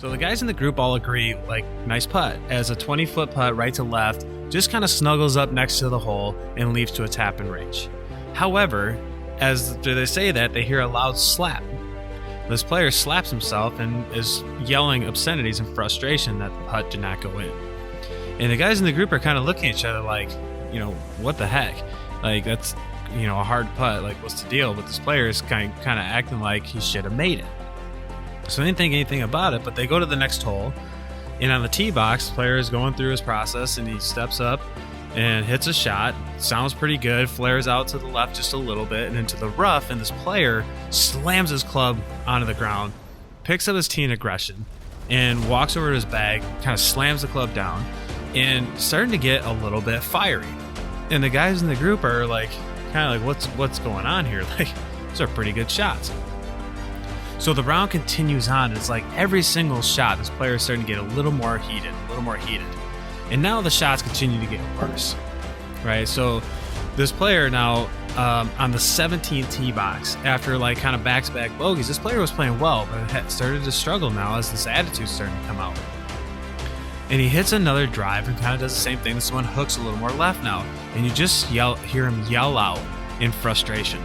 So the guys in the group all agree, like, nice putt, as a 20-foot putt right to left just kind of snuggles up next to the hole and leaps to a tap-in range. However, as they say that, they hear a loud slap. This player slaps himself and is yelling obscenities in frustration that the putt did not go in. And the guys in the group are kind of looking at each other like, what the heck? Like, that's, a hard putt. Like, what's the deal? But this player is kind of acting like he should have made it. So they didn't think anything about it, but they go to the next hole. And on the tee box, the player is going through his process, and he steps up and hits a shot. Sounds pretty good. Flares out to the left just a little bit and into the rough, and this player slams his club onto the ground, picks up his tee in aggression, and walks over to his bag, kind of slams the club down, and starting to get a little bit fiery. And the guys in the group are like, kind of like, what's going on here? Like, those are pretty good shots. So the round continues on. It's like every single shot, this player is starting to get a little more heated. And now the shots continue to get worse, right? So this player now on the 17th tee box, after like kind of back-to-back bogeys, this player was playing well, but it had started to struggle now as this attitude started to come out. And he hits another drive and kind of does the same thing. This one hooks a little more left now, and you just hear him yell out in frustration.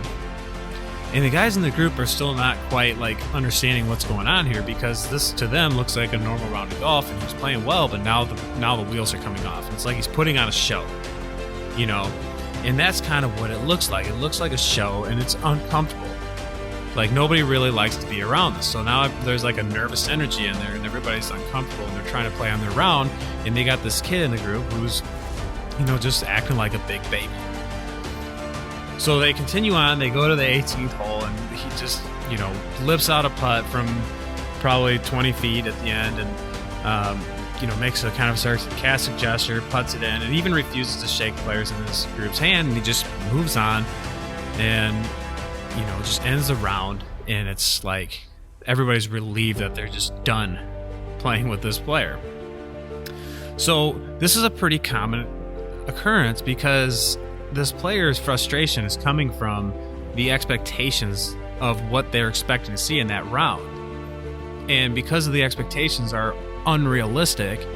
And the guys in the group are still not quite like understanding what's going on here, because this to them looks like a normal round of golf, and he's playing well, but now the wheels are coming off. It's like he's putting on a show, and that's kind of what it looks like. It looks like a show, and it's uncomfortable. Like, nobody really likes to be around this. So now there's like a nervous energy in there, and everybody's uncomfortable, and they're trying to play on their round, and they got this kid in the group who's, just acting like a big baby. So they continue on, they go to the 18th hole, and he just, lips out a putt from probably 20 feet at the end, and, makes a kind of sarcastic gesture, putts it in, and even refuses to shake players in his group's hand, and he just moves on and, just ends the round, and it's like everybody's relieved that they're just done playing with this player. So this is a pretty common occurrence, because this player's frustration is coming from the expectations of what they're expecting to see in that round. And because of the expectations are unrealistic,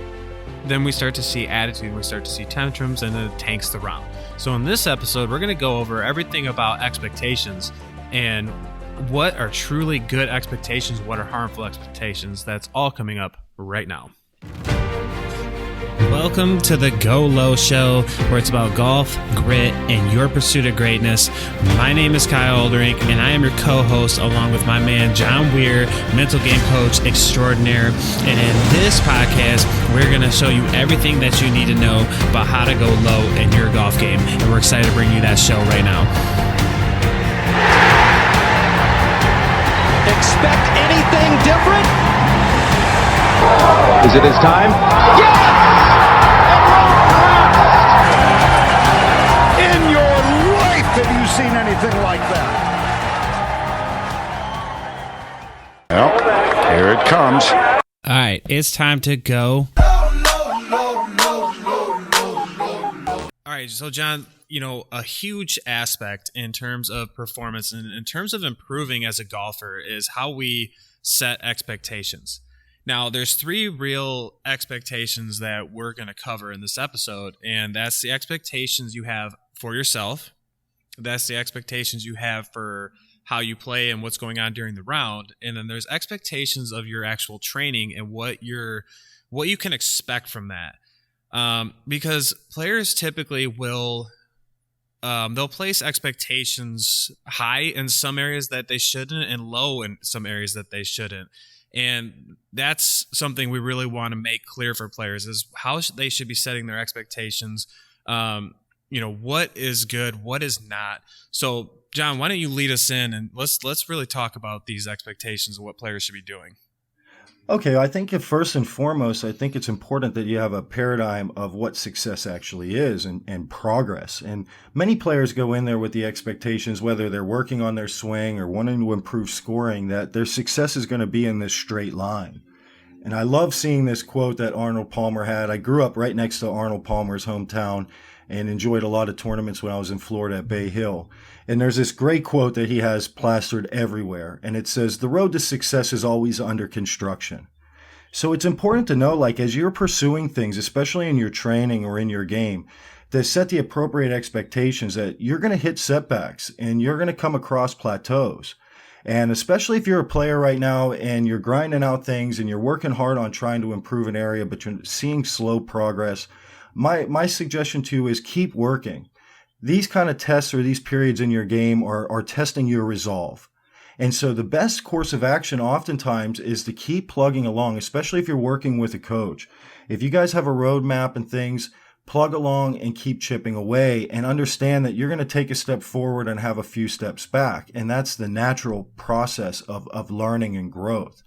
then we start to see attitude, we start to see tantrums, and then it tanks the round. So in this episode, we're going to go over everything about expectations and what are truly good expectations, what are harmful expectations. That's all coming up right now. Welcome to the Go Low Show, where it's about golf, grit, and your pursuit of greatness. My name is Kyle Olderink, and I am your co-host, along with my man John Weir, mental game coach extraordinaire. And in this podcast, we're going to show you everything that you need to know about how to go low in your golf game. And we're excited to bring you that show right now. Expect anything different? Is it his time? Yes! In your life, have you seen anything like that? Well, here it comes. All right, it's time to go. All right, so John, a huge aspect in terms of performance and in terms of improving as a golfer is how we set expectations. Now, there's three real expectations that we're going to cover in this episode, and that's the expectations you have for yourself. That's the expectations you have for how you play and what's going on during the round. And then there's expectations of your actual training and what you can expect from that. Because players typically will they'll place expectations high in some areas that they shouldn't and low in some areas that they shouldn't. And that's something we really want to make clear for players, is how they should be setting their expectations. What is good, what is not. So, John, why don't you lead us in, and let's really talk about these expectations and what players should be doing. Okay, I think first and foremost, I think it's important that you have a paradigm of what success actually is and progress. And many players go in there with the expectations, whether they're working on their swing or wanting to improve scoring, that their success is going to be in this straight line. And I love seeing this quote that Arnold Palmer had. I grew up right next to Arnold Palmer's hometown and enjoyed a lot of tournaments when I was in Florida at Bay Hill. And there's this great quote that he has plastered everywhere. And it says, "The road to success is always under construction." So it's important to know, like, as you're pursuing things, especially in your training or in your game, to set the appropriate expectations that you're going to hit setbacks and you're going to come across plateaus. And especially if you're a player right now and you're grinding out things and you're working hard on trying to improve an area, but you're seeing slow progress, my suggestion to you is keep working. These kind of tests or these periods in your game are testing your resolve. And so the best course of action oftentimes is to keep plugging along, especially if you're working with a coach. If you guys have a roadmap and things, plug along and keep chipping away and understand that you're going to take a step forward and have a few steps back. And that's the natural process of learning and growth.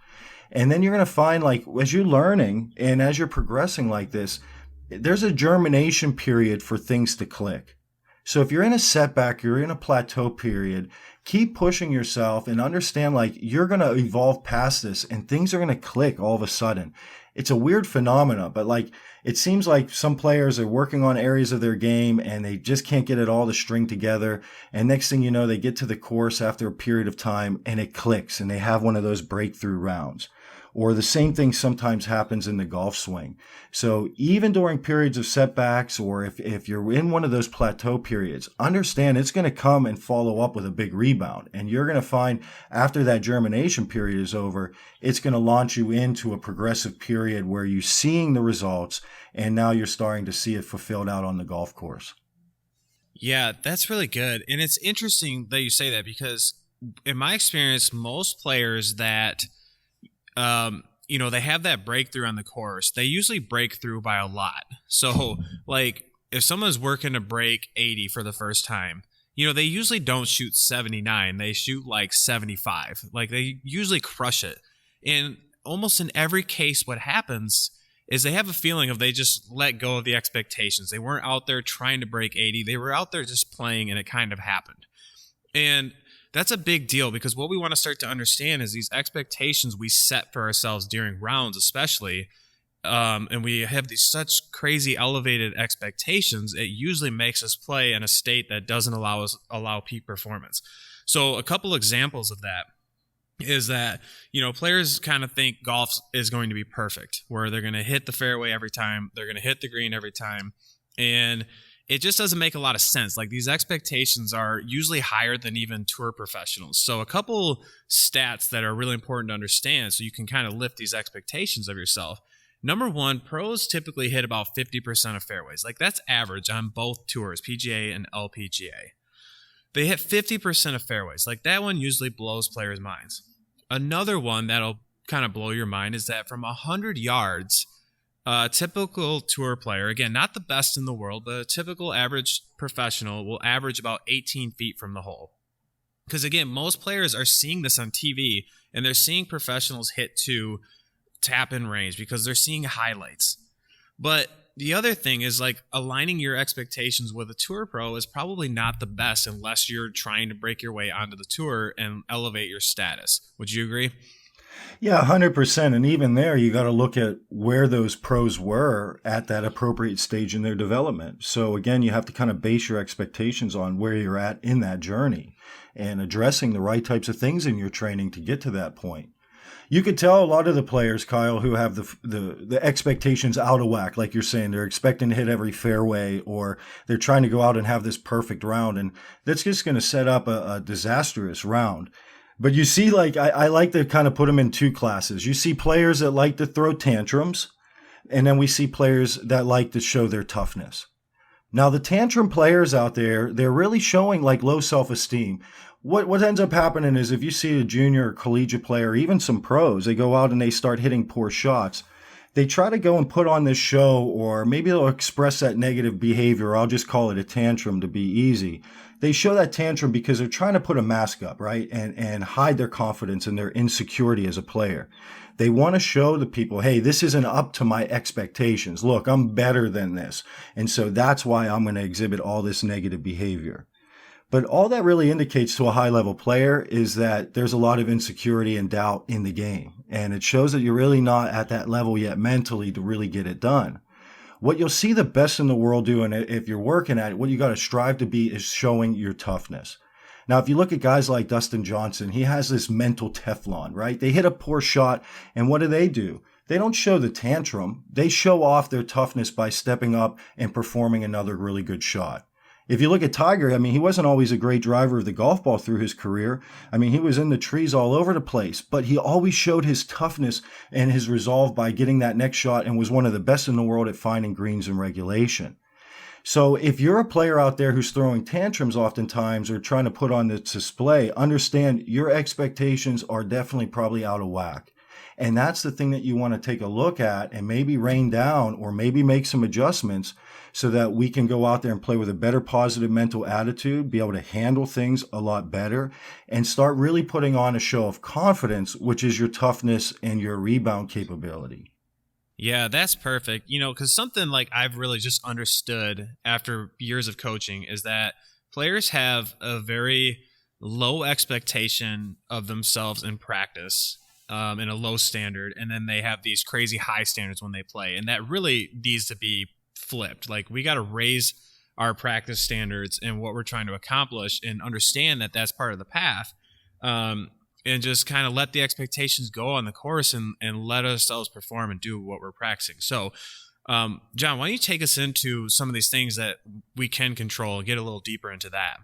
And then you're going to find, like, as you're learning and as you're progressing like this, there's a germination period for things to click. So if you're in a setback, you're in a plateau period, keep pushing yourself and understand, like, you're going to evolve past this and things are going to click all of a sudden. It's a weird phenomena, but like, it seems like some players are working on areas of their game and they just can't get it all to string together. And next thing you know, they get to the course after a period of time and it clicks and they have one of those breakthrough rounds. Or the same thing sometimes happens in the golf swing. So even during periods of setbacks, or if you're in one of those plateau periods, understand it's going to come and follow up with a big rebound. And you're going to find after that germination period is over, it's going to launch you into a progressive period where you're seeing the results and now you're starting to see it fulfilled out on the golf course. Yeah, that's really good. And it's interesting that you say that because in my experience, most players that they have that breakthrough on the course, they usually break through by a lot. So, like, if someone's working to break 80 for the first time, they usually don't shoot 79. They shoot like 75. Like, they usually crush it. And almost in every case, what happens is they have a feeling of they just let go of the expectations. They weren't out there trying to break 80. They were out there just playing, and it kind of happened. And that's a big deal because what we want to start to understand is these expectations we set for ourselves during rounds, especially, and we have these such crazy elevated expectations, it usually makes us play in a state that doesn't allow peak performance. So a couple examples of that is that, players kind of think golf is going to be perfect, where they're going to hit the fairway every time, they're going to hit the green every time, and it just doesn't make a lot of sense. Like, these expectations are usually higher than even tour professionals. So a couple stats that are really important to understand so you can kind of lift these expectations of yourself. Number one, pros typically hit about 50% of fairways. Like, that's average on both tours, PGA and LPGA. They hit 50% of fairways. Like, that one usually blows players' minds. Another one that'll kind of blow your mind is that from 100 yards, a typical tour player, again, not the best in the world, but a typical average professional will average about 18 feet from the hole. Because, again, most players are seeing this on TV, and they're seeing professionals hit to tap-in range because they're seeing highlights. But the other thing is, like, aligning your expectations with a tour pro is probably not the best unless you're trying to break your way onto the tour and elevate your status. Would you agree? Yeah, 100%. And even there, you got to look at where those pros were at that appropriate stage in their development. So again, you have to kind of base your expectations on where you're at in that journey and addressing the right types of things in your training to get to that point. You could tell a lot of the players, Kyle, who have the expectations out of whack, like you're saying, they're expecting to hit every fairway or they're trying to go out and have this perfect round. And that's just going to set up a disastrous round. But you see, like, I like to kind of put them in two classes. You see players that like to throw tantrums, and then we see players that like to show their toughness. Now, the tantrum players out there, they're really showing, like, low self-esteem. What ends up happening is if you see a junior or collegiate player, even some pros, they go out and they start hitting poor shots. They try to go and put on this show, or maybe they'll express that negative behavior. I'll just call it a tantrum to be easy. They show that tantrum because they're trying to put a mask up, right? And hide their confidence and their insecurity as a player. They want to show the people, hey, this isn't up to my expectations. Look, I'm better than this. And so that's why I'm going to exhibit all this negative behavior. But all that really indicates to a high-level player is that there's a lot of insecurity and doubt in the game. And it shows that you're really not at that level yet mentally to really get it done. What you'll see the best in the world do, and if you're working at it, what you got to strive to be is showing your toughness. Now, if you look at guys like Dustin Johnson, he has this mental Teflon, right? They hit a poor shot, and what do? They don't show the tantrum. They show off their toughness by stepping up and performing another really good shot. If you look at Tiger, I mean, he wasn't always a great driver of the golf ball through his career. I mean, he was in the trees all over the place, but he always showed his toughness and his resolve by getting that next shot and was one of the best in the world at finding greens in regulation. So if you're a player out there who's throwing tantrums oftentimes or trying to put on this display, understand your expectations are definitely probably out of whack. And that's the thing that you want to take a look at and maybe rein down or maybe make some adjustments so that we can go out there and play with a better positive mental attitude, be able to handle things a lot better, and start really putting on a show of confidence, which is your toughness and your rebound capability. Yeah, that's perfect. Because something like I've really just understood after years of coaching is that players have a very low expectation of themselves in practice, and a low standard, and then they have these crazy high standards when they play, and that really needs to be flipped. Like, we got to raise our practice standards and what we're trying to accomplish and understand that that's part of the path, and just kind of let the expectations go on the course and let ourselves perform and do what we're practicing. So, John, why don't you take us into some of these things that we can control and get a little deeper into that?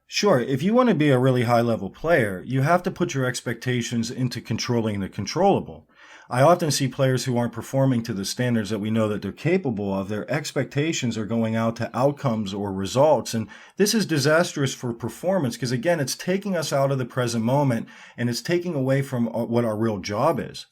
Sure. If you want to be a really high-level player, you have to put your expectations into controlling the controllable. I often see players who aren't performing to the standards that we know that they're capable of. Their expectations are going out to outcomes or results. And this is disastrous for performance because, again, it's taking us out of the present moment and it's taking away from what our real job is.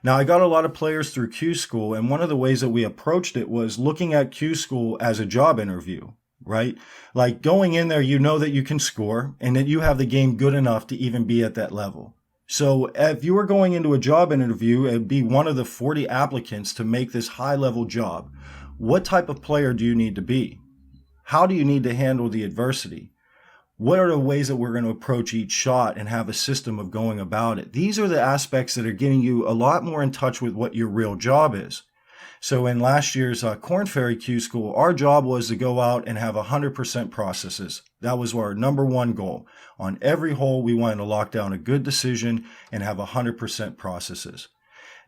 Now, I got a lot of players through Q School, and one of the ways that we approached it was looking at Q School as a job interview. Right? Like going in there, you know that you can score and that you have the game good enough to even be at that level. So if you were going into a job interview and be one of the 40 applicants to make this high level job, what type of player do you need to be? How do you need to handle the adversity? What are the ways that we're going to approach each shot and have a system of going about it? These are the aspects that are getting you a lot more in touch with what your real job is. So in last year's Korn Ferry Q School, our job was to go out and have 100% processes. That was our number one goal. On every hole, we wanted to lock down a good decision and have 100% processes.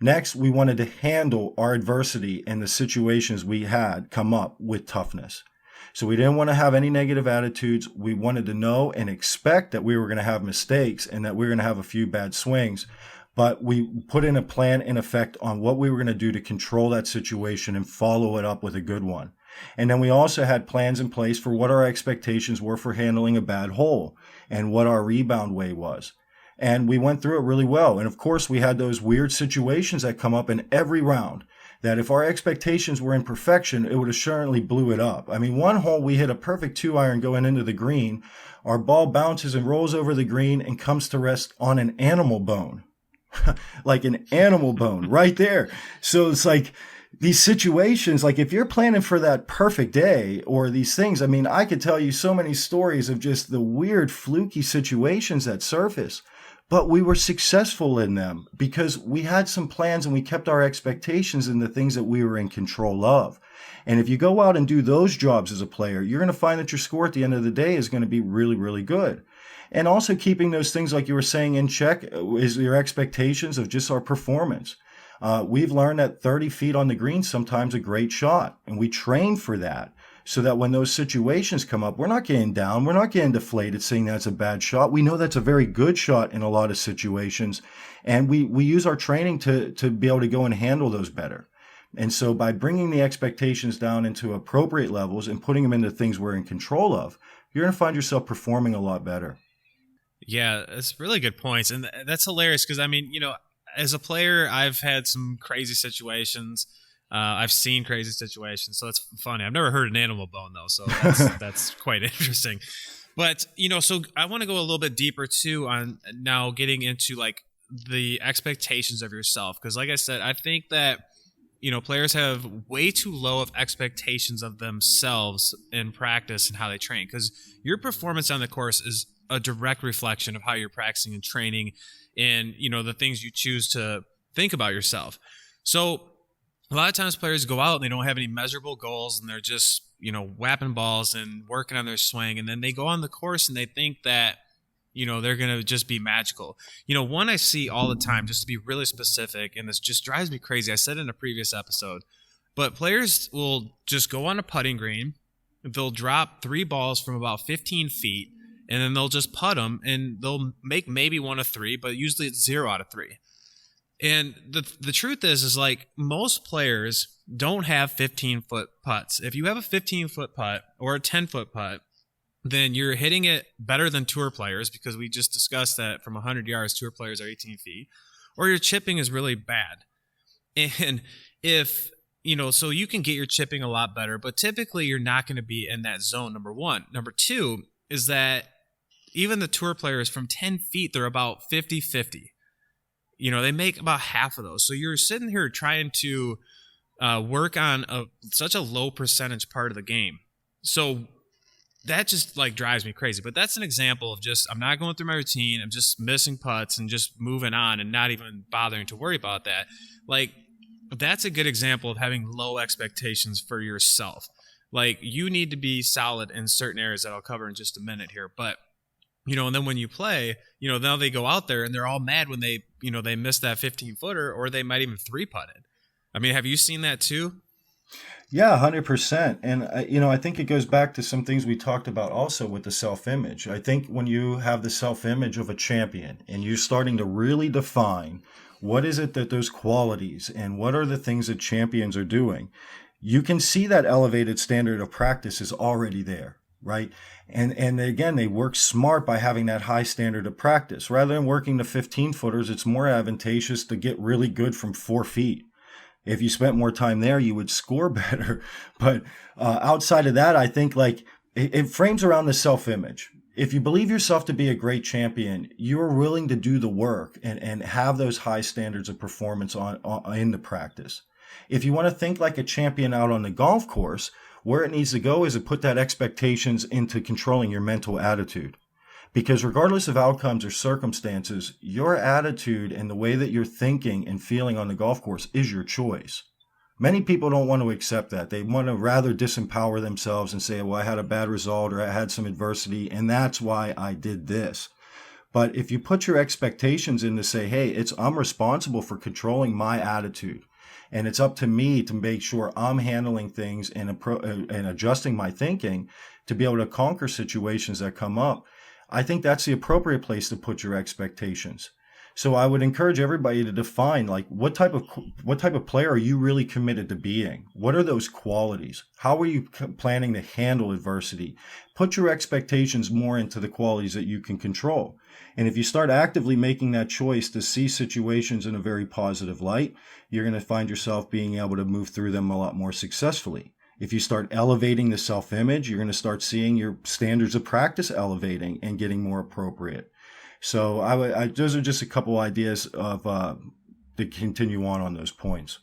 Next, we wanted to handle our adversity and the situations we had come up with toughness. So we didn't want to have any negative attitudes. We wanted to know and expect that we were going to have mistakes and that we were going to have a few bad swings. But we put in a plan in effect on what we were going to do to control that situation and follow it up with a good one. And then we also had plans in place for what our expectations were for handling a bad hole and what our rebound way was. And we went through it really well. And of course, we had those weird situations that come up in every round that if our expectations were in perfection, it would have certainly blew it up. I mean, one hole, we hit a perfect 2-iron going into the green. Our ball bounces and rolls over the green and comes to rest on an animal bone. Like an animal bone right there. So it's like these situations, like if you're planning for that perfect day or these things, I mean, I could tell you so many stories of just the weird fluky situations that surface, but we were successful in them because we had some plans and we kept our expectations in the things that we were in control of. And if you go out and do those jobs as a player, you're going to find that your score at the end of the day is going to be really, really good. And also keeping those things, like you were saying, in check is your expectations of just our performance. We've learned that 30 feet on the green is sometimes a great shot, and we train for that so that when those situations come up, we're not getting down, we're not getting deflated saying that's a bad shot. We know that's a very good shot in a lot of situations, and we use our training to be able to go and handle those better. And so by bringing the expectations down into appropriate levels and putting them into things we're in control of, you're going to find yourself performing a lot better. Yeah, that's really good points. And that's hilarious because, I mean, as a player, I've had some crazy situations. I've seen crazy situations, so it's funny. I've never heard an animal bone, though, so that's quite interesting. But, so I want to go a little bit deeper, too, on now getting into, like, the expectations of yourself. Because, like I said, I think that, players have way too low of expectations of themselves in practice and how they train. Because your performance on the course is a direct reflection of how you're practicing and training and, the things you choose to think about yourself. So a lot of times players go out and they don't have any measurable goals and they're just, whapping balls and working on their swing. And then they go on the course and they think that they're going to just be magical. One I see all the time, just to be really specific, and this just drives me crazy. I said in a previous episode, but players will just go on a putting green. They'll drop 3 balls from about 15 feet, and then they'll just putt them, and they'll make maybe 1 of 3, but usually it's 0 out of 3. And the truth is like most players don't have 15-foot putts. If you have a 15-foot putt or a 10-foot putt, then you're hitting it better than tour players, because we just discussed that from 100 yards, tour players are 18 feet, or your chipping is really bad. And if, so you can get your chipping a lot better, but typically you're not going to be in that zone, number one. Number two is that even the tour players from 10 feet, they're about 50-50. They make about half of those. So you're sitting here trying to work on such a low percentage part of the game. So that just like drives me crazy. But that's an example of just, I'm not going through my routine. I'm just missing putts and just moving on and not even bothering to worry about that. Like, that's a good example of having low expectations for yourself. Like, you need to be solid in certain areas that I'll cover in just a minute here. But, and then when you play, now they go out there and they're all mad when they miss that 15-footer, or they might even 3-putt it. I mean, have you seen that too? Yeah, 100%. And, I think it goes back to some things we talked about also with the self-image. I think when you have the self-image of a champion and you're starting to really define what is it that those qualities and what are the things that champions are doing, you can see that elevated standard of practice is already there, right? And again, they work smart by having that high standard of practice. Rather than working the 15-footers, it's more advantageous to get really good from 4 feet. If you spent more time there, you would score better. But outside of that, I think like it frames around the self-image. If you believe yourself to be a great champion, you're willing to do the work and have those high standards of performance in the practice. If you want to think like a champion out on the golf course, where it needs to go is to put that expectations into controlling your mental attitude. Because regardless of outcomes or circumstances, your attitude and the way that you're thinking and feeling on the golf course is your choice. Many people don't want to accept that. They want to rather disempower themselves and say, well, I had a bad result or I had some adversity and that's why I did this. But if you put your expectations in to say, hey, I'm responsible for controlling my attitude. And it's up to me to make sure I'm handling things and adjusting my thinking to be able to conquer situations that come up. I think that's the appropriate place to put your expectations. So I would encourage everybody to define like what type of player are you really committed to being? What are those qualities? How are you planning to handle adversity? Put your expectations more into the qualities that you can control. And if you start actively making that choice to see situations in a very positive light, you're going to find yourself being able to move through them a lot more successfully. If you start elevating the self-image, you're going to start seeing your standards of practice elevating and getting more appropriate. So those are just a couple ideas of to continue on those points.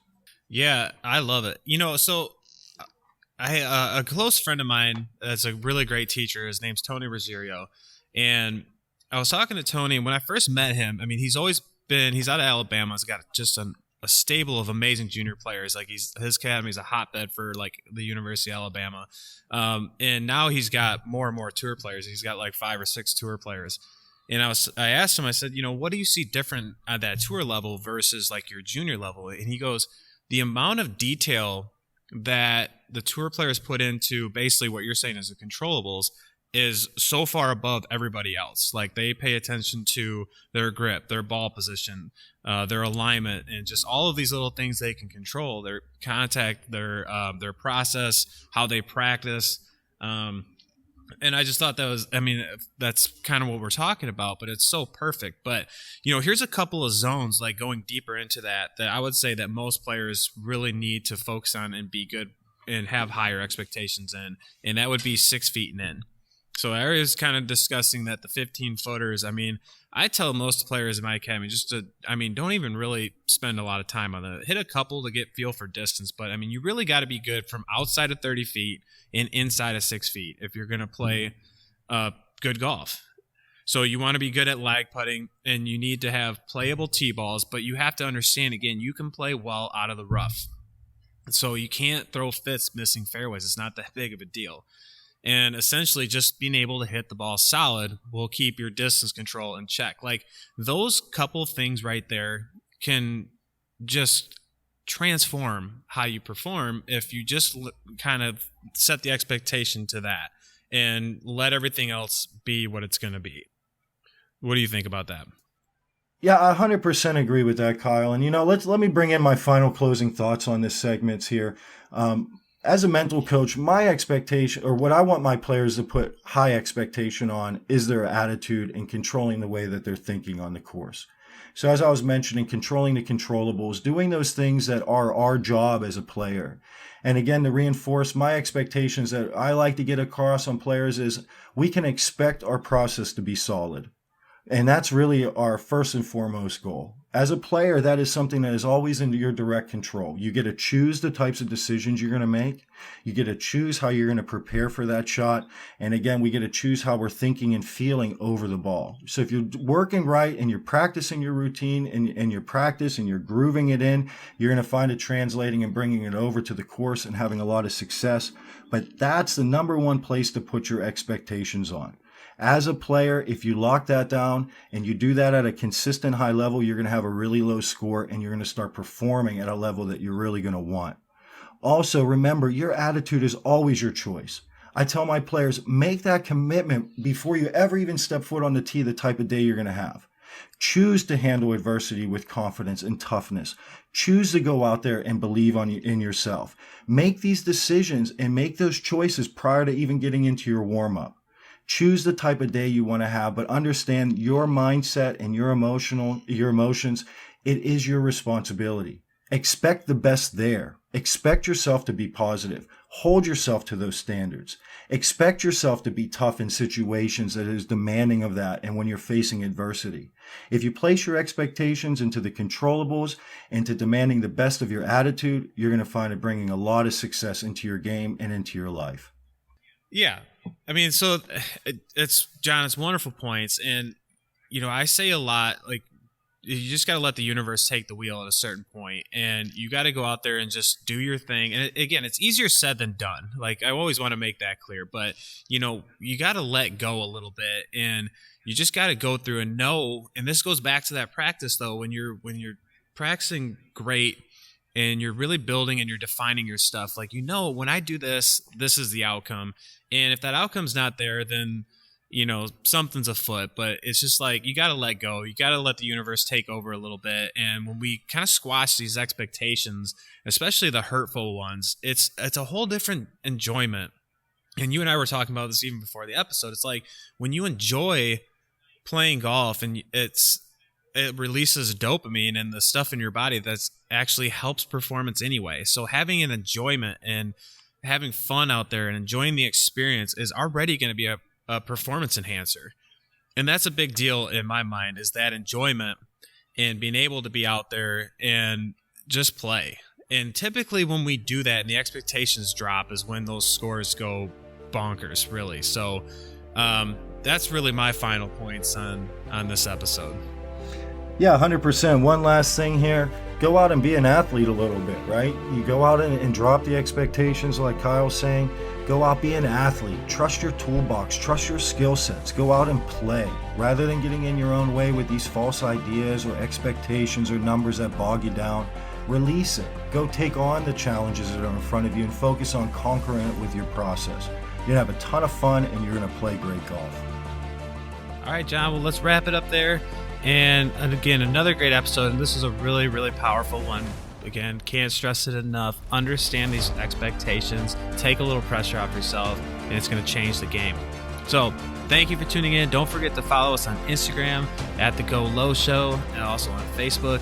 Yeah, I love it. So a close friend of mine that's a really great teacher, his name's Tony Rosario. And I was talking to Tony, and when I first met him, I mean, he's out of Alabama. He's got just a stable of amazing junior players. Like his academy is a hotbed for like the University of Alabama. And now he's got more and more tour players. He's got like 5 or 6 tour players. And I asked him, I said, what do you see different at that tour level versus like your junior level? And he goes, the amount of detail that the tour players put into basically what you're saying is the controllables is so far above everybody else. Like they pay attention to their grip, their ball position, their alignment, and just all of these little things they can control, their contact, their process, how they practice. And I just thought that's kind of what we're talking about, but it's so perfect. But, here's a couple of zones, like going deeper into that I would say that most players really need to focus on and be good and have higher expectations in, and that would be 6 feet and in. So I was kind of discussing that the 15-footers, I tell most players in my academy don't even really spend a lot of time on that. Hit a couple to get feel for distance, but, you really got to be good from outside of 30 feet and inside of 6 feet if you're going to play good golf. So you want to be good at lag putting, and you need to have playable tee balls, but you have to understand, again, you can play well out of the rough. So you can't throw fits missing fairways. It's not that big of a deal. And essentially just being able to hit the ball solid will keep your distance control in check. Like those couple things right there can just transform how you perform if you just kind of set the expectation to that and let everything else be what it's going to be. What do you think about that? Yeah, I 100% agree with that, Kyle. And, let me bring in my final closing thoughts on this segment here. As a mental coach, my expectation, or what I want my players to put high expectation on, is their attitude and controlling the way that they're thinking on the course. So as I was mentioning, controlling the controllables, doing those things that are our job as a player. And again, to reinforce my expectations that I like to get across on players is we can expect our process to be solid. And that's really our first and foremost goal. As a player, that is something that is always in your direct control. You get to choose the types of decisions you're going to make. You get to choose how you're going to prepare for that shot. And again, we get to choose how we're thinking and feeling over the ball. So if you're working right and you're practicing your routine and your practice and you're grooving it in, you're going to find it translating and bringing it over to the course and having a lot of success. But that's the number one place to put your expectations on. As a player, if you lock that down and you do that at a consistent high level, you're going to have a really low score and you're going to start performing at a level that you're really going to want. Also, remember, your attitude is always your choice. I tell my players, make that commitment before you ever even step foot on the tee, the type of day you're going to have. Choose to handle adversity with confidence and toughness. Choose to go out there and believe in yourself. Make these decisions and make those choices prior to even getting into your warm-up. Choose the type of day you want to have, but understand your mindset and your emotions. It is your responsibility. Expect the best there. Expect yourself to be positive. Hold yourself to those standards. Expect yourself to be tough in situations that is demanding of that and when you're facing adversity. If you place your expectations into the controllables and to demanding the best of your attitude, you're going to find it bringing a lot of success into your game and into your life. Yeah. I mean, so it's wonderful points. And, I say a lot, like, you just got to let the universe take the wheel at a certain point, and you got to go out there and just do your thing. And again, it's easier said than done. Like, I always want to make that clear, but you got to let go a little bit, and you just got to go through and know. And this goes back to that practice though, when you're practicing great and you're really building and you're defining your stuff, like, when I do this, this is the outcome. And if that outcome's not there, then, something's afoot. But it's just like, you got to let go. You got to let the universe take over a little bit. And when we kind of squash these expectations, especially the hurtful ones, it's a whole different enjoyment. And you and I were talking about this even before the episode. It's like when you enjoy playing golf and it releases dopamine and the stuff in your body that's actually helps performance anyway. So having an enjoyment and having fun out there and enjoying the experience is already going to be a performance enhancer. And that's a big deal in my mind, is that enjoyment and being able to be out there and just play. And typically when we do that and the expectations drop is when those scores go bonkers, really. So that's really my final points on this episode. Yeah, 100%. One last thing here. Go out and be an athlete a little bit, right? You go out and drop the expectations like Kyle's saying. Go out, be an athlete. Trust your toolbox. Trust your skill sets. Go out and play. Rather than getting in your own way with these false ideas or expectations or numbers that bog you down, release it. Go take on the challenges that are in front of you and focus on conquering it with your process. You're going to have a ton of fun and you're going to play great golf. All right, John, well, let's wrap it up there. And again, another great episode, and this is a really, really powerful one. Again, can't stress it enough. Understand these expectations. Take a little pressure off yourself, and it's going to change the game. So, thank you for tuning in. Don't forget to follow us on Instagram at The Go Low Show, and also on Facebook.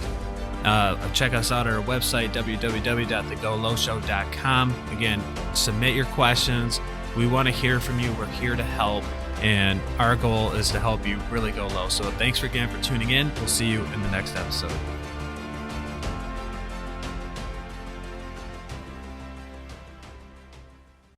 Check us out at our website, www.thegolowshow.com. Again, submit your questions. We want to hear from you. We're here to help. And our goal is to help you really go low. So thanks again for tuning in. We'll see you in the next episode.